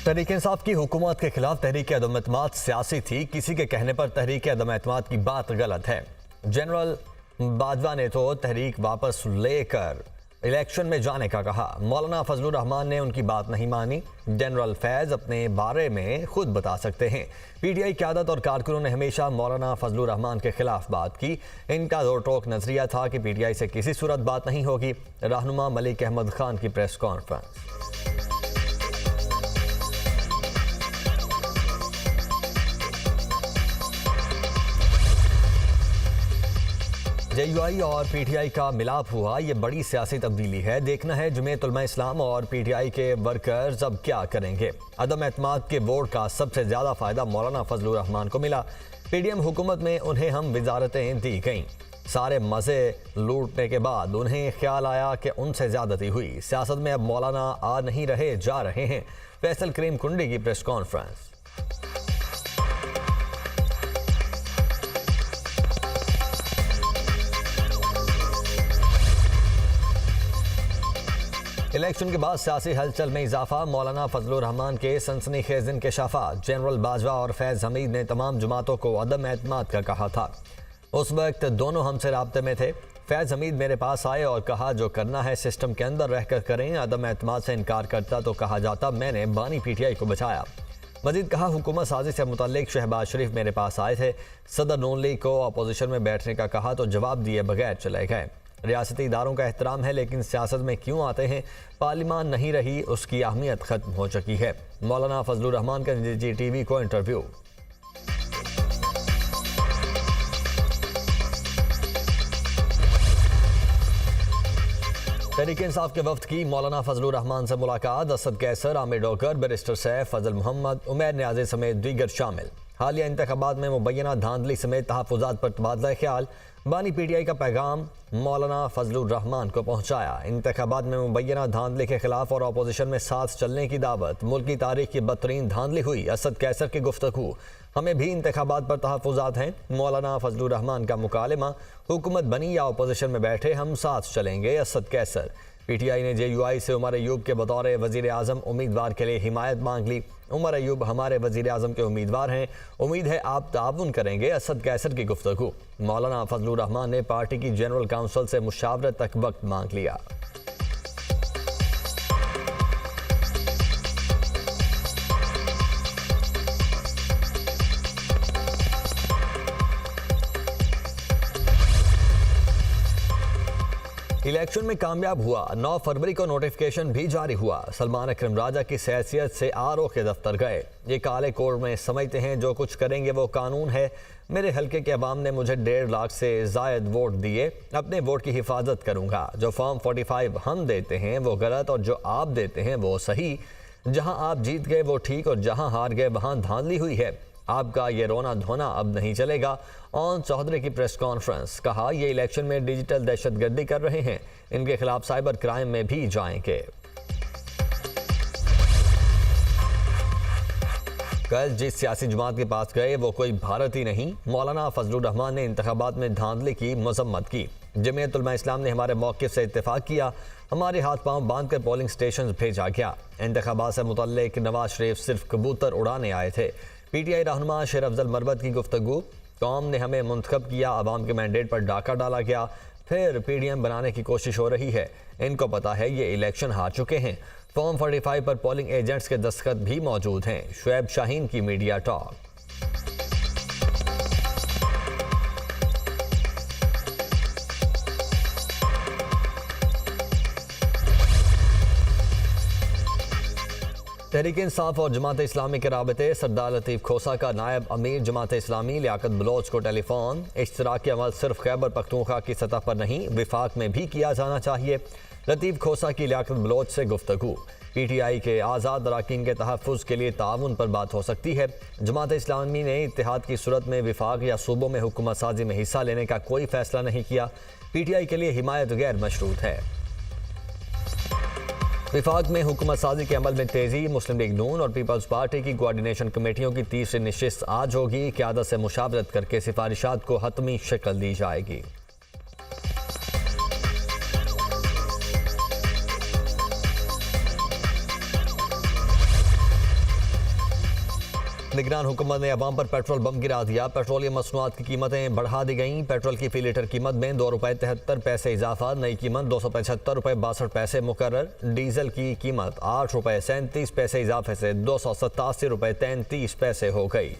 तहरीक इंसाफ की हुकूमत के खिलाफ तहरीक अदम एतमाद सियासी थी। किसी के कहने पर तहरीक अदम एतमाद की बात गलत है। जनरल बाजवा ने तो तहरीक वापस लेकर इलेक्शन में जाने का कहा। मौलाना फजलुर रहमान ने उनकी बात नहीं मानी। जनरल फैज अपने बारे में खुद बता सकते हैं। पीटीआई क़यादत और कारकुनों ने हमेशा मौलाना फजलुर रहमान के खिलाफ बात की। इनका दो टोक नजरिया था कि पीटीआई से किसी सूरत बात नहीं होगी। रहनुमा मलिक अहमद खान की प्रेस कॉन्फ्रेंस। जेयूआई और पीटीआई का मिलाप हुआ, ये बड़ी सियासी तब्दीली है। देखना है जमीयत उलमा इस्लाम और पीटीआई के वर्कर्स अब क्या करेंगे। अदम एतमाद के वोट का सबसे ज्यादा फायदा मौलाना फजलुर रहमान को मिला। पीडीएम हुकूमत में उन्हें हम वजारतें दी गईं। सारे मजे लूटने के बाद उन्हें ख्याल आया कि उनसे ज्यादती हुई। सियासत में अब मौलाना आ नहीं रहे, जा रहे हैं। फैसल करीम कुंडी की प्रेस कॉन्फ्रेंस। इलेक्शन के बाद सियासी हलचल में इजाफा। मौलाना फजलुर रहमान के सनसनीखेज इंकशाफात। जनरल बाजवा और फैज हमीद ने तमाम जमातों को अदम एतमाद का कहा था। उस वक्त दोनों हमसे राब्ते में थे। फैज हमीद मेरे पास आए और कहा जो करना है सिस्टम के अंदर रहकर करें। अदम एतमाद से इनकार करता तो कहा जाता मैंने बानी पीटीआई को बचाया। मजीद कहा हुकूमत साजी से मुतल्लिक शहबाज शरीफ मेरे पास आए थे। सदर नून लीग को अपोजिशन में बैठने का कहा तो जवाब दिए बगैर चले गए। रियासती इदारों का एहतराम है, लेकिन सियासत में क्यों आते हैं। पार्लियामान नहीं रही, उसकी अहमियत खत्म हो चुकी है। मौलाना फजलुर रहमान का NDTV को इंटरव्यू। तहरीक इंसाफ के वफ्द की मौलाना फजलुर रहमान से मुलाकात। असद कैसर, आमिर डोकर, बैरिस्टर सैफ, फजल मोहम्मद, उमैर न्याजी समेत दीगर शामिल। हालिया इंतखाबात में मुबैना धांधली समेत तहफ़्फ़ुज़ात पर तबादला ख्याल। बानी पीटीआई का पैगाम मौलाना फजलुर रहमान को पहुंचाया। इंतखाबात में मुबैना धांधली के खिलाफ और अपोजिशन में साथ चलने की दावत। मुल्क की तारीख की बदतरीन धांधली हुई। असद कैसर की गुफ्तगू। हमें भी इंतखाबात पर तहफ़्फ़ुज़ात हैं। मौलाना फजलुर रहमान का मुकालमा। हुकूमत बनी या अपोजिशन में बैठे हम साथ चलेंगे। असद कैसर। पीटीआई ने जेयूआई से उमर अयूब के बतौर वज़ीर आज़म उम्मीदवार के लिए हिमायत मांग ली। उमर अयूब हमारे वज़ीर आज़म के उम्मीदवार हैं, उम्मीद है आप ताउन करेंगे। असद कैसर की गुफ्तगू। मौलाना फजलुर रहमान ने पार्टी की जनरल काउंसिल से मुशावरत तक वक्त मांग लिया। इलेक्शन में कामयाब हुआ। 9 फरवरी को नोटिफिकेशन भी जारी हुआ। सलमान अकरम राजा की हैसियत से आरओ के दफ्तर गए। ये काले कोड में समझते हैं जो कुछ करेंगे वो कानून है। मेरे हल्के के अवाम ने मुझे 1.5 लाख से जायद वोट दिए। अपने वोट की हिफाजत करूंगा। जो फॉर्म 45 हम देते हैं वो गलत और जो आप देते हैं वो सही। जहां आप जीत गए वो ठीक और जहां हार गए वहां धांधली हुई है। आपका ये रोना धोना अब नहीं चलेगा। ऑन चौधरी की प्रेस कॉन्फ्रेंस। कहा ये इलेक्शन में डिजिटल दहशतगर्दी कर रहे हैं, इनके खिलाफ साइबर क्राइम में भी जाएंगे। कल जिस सियासी जमात के पास गए वो कोई भारतीय नहीं। मौलाना फजलुर रहमान ने इंतखाबात में धांधली की मजम्मत की। जमीयत उलमा इस्लाम ने हमारे मौक़िफ़ से इत्तेफाक किया। हमारे हाथ पांव बांध कर पोलिंग स्टेशन भेजा गया। इंतखाबात से मुतल्लिक नवाज शरीफ सिर्फ कबूतर उड़ाने आए थे। पीटीआई रहनुमा शेर अफजल मरबत की गुफ्तगू। कौम ने हमें मुंतखब किया, आवाम के मैंडेट पर डाका डाला गया, फिर पीडीएम बनाने की कोशिश हो रही है। इनको पता है ये इलेक्शन हार चुके हैं। फॉर्म 45 पर पोलिंग एजेंट्स के दस्तखत भी मौजूद हैं। शुएब शाहीन की मीडिया टॉक। तहरीक इंसाफ और जमात इस्लामी के राबते। सरदार लतीफ़ खोसा का नायब अमीर जमात इस्लामी लियाकत बलोच को टेलीफोन। इश्तराकी अमल सिर्फ खैबर पख्तूनख्वा की सतह पर नहीं विफाक में भी किया जाना चाहिए। लतीफ़ खोसा की लियाकत बलोच से गुफ्तगू। पीटीआई के आज़ाद अराकीन के तहफ़्फ़ुज़ के लिए ताउन पर बात हो सकती है। जमात इस्लामी ने इत्तेहाद की सूरत में विफाक या सूबों में हुकूमत साजी में हिस्सा लेने का कोई फैसला नहीं किया। पीटीआई के लिए हिमायत गैर मशरूत है। विफाक में हुकूमत साजी के अमल में तेजी। मुस्लिम लीग नून और पीपल्स पार्टी की कोऑर्डिनेशन कमेटियों की तीसरी नशिस्त आज होगी। क़यादत से मुशावरत करके सिफारिशात को हतमी शक्ल दी जाएगी। निगरान हुकूमत ने अवाम पर पेट्रोल बम गिरा दिया। पेट्रोलियम मसनूआत की कीमतें बढ़ा दी गईं। पेट्रोल की फी लीटर कीमत में ₹2.73 इजाफा, नई कीमत ₹275.62 मुकर्रर। डीजल की कीमत ₹8.37 इजाफे से ₹287.33 हो गई।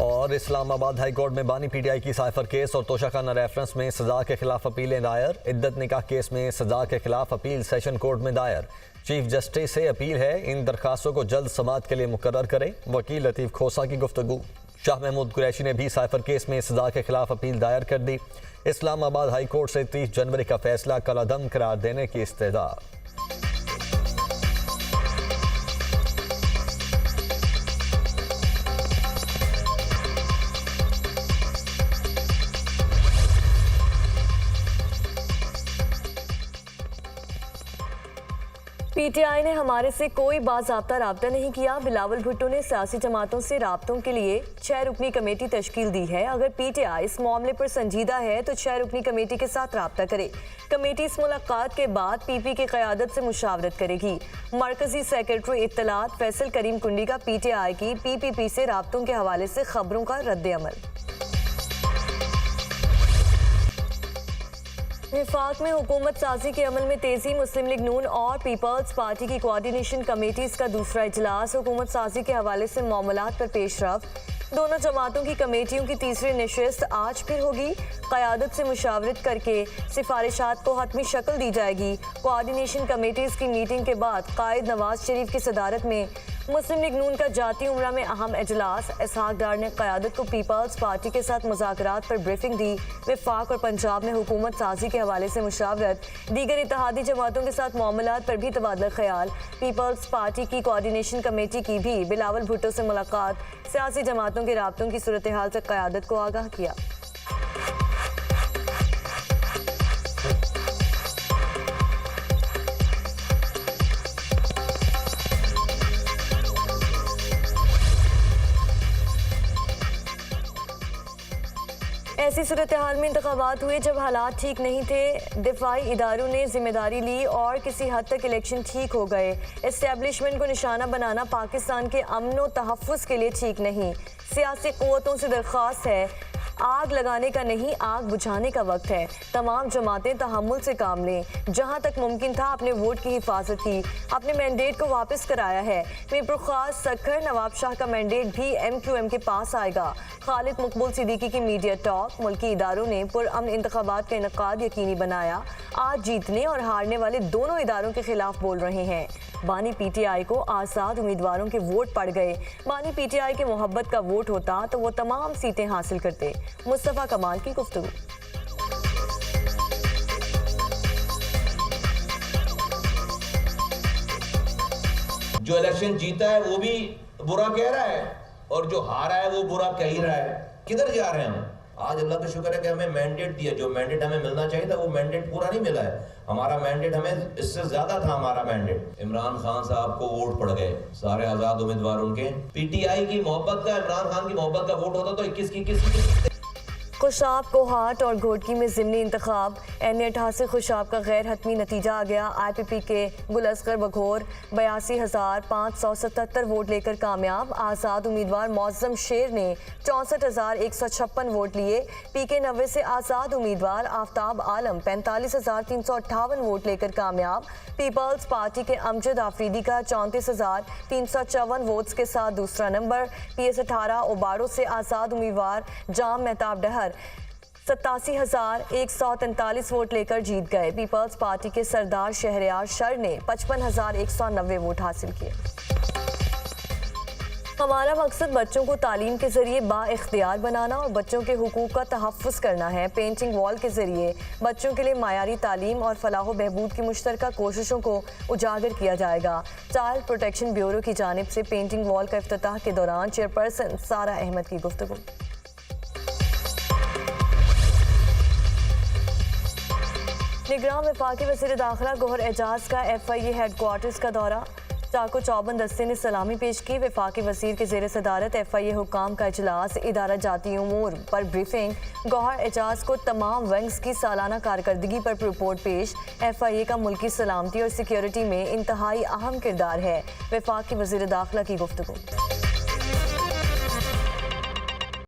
और इस्लामाबाद हाई कोर्ट में बानी पीटीआई की साइफर केस और तोशाखाना रेफरेंस में सजा के खिलाफ अपीलें दायर। इद्दत निकाह केस में सजा के खिलाफ अपील सेशन कोर्ट में दायर। चीफ जस्टिस से अपील है इन दरखास्तों को जल्द समाअत के लिए मुकर्रर करें। वकील लतीफ़ खोसा की गुफ्तगू। शाह महमूद कुरैशी ने भी साइफर केस में सजा के खिलाफ अपील दायर कर दी। इस्लामाबाद हाई कोर्ट से 30 जनवरी का फैसला कलादम करार देने की इस्तदा। पीटीआई ने हमारे से कोई बाज़ाब्ता राब्ता नहीं किया। बिलावल भुट्टो ने सियासी जमातों से राब्तों के लिए 6 रुकनी कमेटी तश्कील दी है। अगर पीटीआई इस मामले पर संजीदा है तो 6 रुकनी कमेटी के साथ राब्ता करे। कमेटी इस मुलाकात के बाद पीपी की क़यादत से मुशावरत करेगी। मरकजी सेक्रेटरी इत्तलात फैसल करीम कुंडी का पीटीआई की पीपीपी से राब्तों के हवाले से खबरों का रद्द-ए-अमल। विफाक में हुकूमत साजी के अमल में तेजी। मुस्लिम लीग नून और पीपल्स पार्टी की कोऑर्डिनेशन कमेटीज का दूसरा इजलास। हुकूमत साजी के हवाले से मामलात पर पेशरफ्त। दोनों जमातों की कमेटियों की तीसरी नशिस्त आज फिर होगी। क़यादत से मुशावरत करके सिफारिशात को हतमी शक्ल दी जाएगी। कोऑर्डिनेशन कमेटीज की मीटिंग के बाद कायद नवाज शरीफ की सदारत में मुस्लिम लीग नून का जाती उमरा में अहम इजलास। इसहाक डार ने क़यादत को पीपल्स पार्टी के साथ मुज़ाकरात पर ब्रीफिंग दी। विफाक और पंजाब में हुकूमत साजी के हवाले से मुशावरत। दीगर इत्तेहादी जमातों के साथ मामलात पर भी तबादला ख्याल। पीपल्स पार्टी की कोऑर्डिनेशन कमेटी की भी बिलावल भुट्टो से मुलाकात। सियासी जमातों के राब्तों की सूरत हाल से क़यादत को आगाह किया। ऐसी सूरत हाल में इंतखाबात हुए जब हालात ठीक नहीं थे। दिफाई इदारों ने जिम्मेदारी ली और किसी हद तक इलेक्शन ठीक हो गए। एस्टेब्लिशमेंट को निशाना बनाना पाकिस्तान के अमन व तहफ़्फ़ुज़ के लिए ठीक नहीं। सियासी क़ुव्वतों से दरख्वास्त है, आग लगाने का नहीं, आग बुझाने का वक्त है। तमाम जमातें तहम्मुल से काम लें। जहां तक मुमकिन था अपने वोट की हिफाजत की, अपने मैंडेट को वापस कराया है। मीरपुर खास सखर नवाब शाह का मैंडेट भी MQM के पास आएगा। खालिद मकबूल सिद्दीकी की मीडिया टॉक। मुल्की इदारों ने पुरअमन इंतखाबात का इनकाद यकीनी बनाया। आज जीतने और हारने वाले दोनों इदारों के खिलाफ बोल रहे हैं। बानी पीटीआई को आज़ाद उम्मीदवारों के वोट पड़ गए। बानी पीटीआई के मोहब्बत का वोट होता तो वो तमाम सीटें हासिल करते। मुस्तफा कमाल की गुफ्तगू। जो इलेक्शन जीता है वो भी बुरा कह रहा है और जो हारा है वो बुरा कह ही रहा है। किधर जा रहे हैं हम? आज अल्लाह का शुक्र है कि हमें मैंडेट दिया। जो मैंडेट हमें मिलना चाहिए था वो मैंडेट पूरा नहीं मिला है। हमारा मैंडेट हमें इससे ज्यादा था। हमारा मैंडेट इमरान खान साहब को वोट पड़ गए, सारे आजाद उम्मीदवारों के। पीटीआई की मोहब्बत का, इमरान खान की मोहब्बत का वोट होता तो 21 की 21। खुशाब, कोहाट और घोटकी में ज़िमनी इंतखाब। N88 खुशाब का गैर हतमी नतीजा आ गया। IPP के गुलस्कर बघोर 82,577 वोट लेकर कामयाब। आज़ाद उम्मीदवार मौज़म शेर ने 64,156 वोट लिए। PK 90 से आज़ाद उम्मीदवार आफ्ताब आलम 45,358 वोट लेकर कामयाब। पीपल्स पार्टी के अमजद आफरीदी का 34,354 वोट्स के साथ दूसरा नंबर। PS 18 ओबाड़ो से आज़ाद उम्मीदवार जाम मेहताब डहर 87,143 वोट लेकर जीत गए। पीपल्स पार्टी के सरदार शहरयार शर ने 55,190 वोट हासिल किए। हमारा मकसद बच्चों को तालीम के जरिए बाइख्तियार बनाना और बच्चों के हुकूक का तहफ़्फ़ुज़ करना है। पेंटिंग वॉल के जरिए बच्चों के लिए मायारी तालीम और फलाह बहबूद की मुश्तरका कोशिशों को उजागर किया जाएगा। चाइल्ड प्रोटेक्शन ब्यूरो की जानिब से पेंटिंग वॉल का इफ्तिताह के दौरान चेयरपर्सन सारा अहमद की गुफ्तगू। निगरान वफाकी वज़ीर दाखिला गौहर एजाज का FIA हेडक्वार्टर्स का दौरा। चाको चौबंद दस्ते ने सलामी पेश की। वफाकी वजीर के जेर सदारत FIA हुकाम का इजलास, इदारा जाती उमूर पर ब्रीफिंग। गौहर एजाज को तमाम विंग्स की सालाना कारकर्दगी पर रिपोर्ट पेश। FIA का मुल्की सलामती और सिक्योरिटी में इंतहाई अहम किरदार है। वफाकी वजीर दाखिला की गुफ्तगू।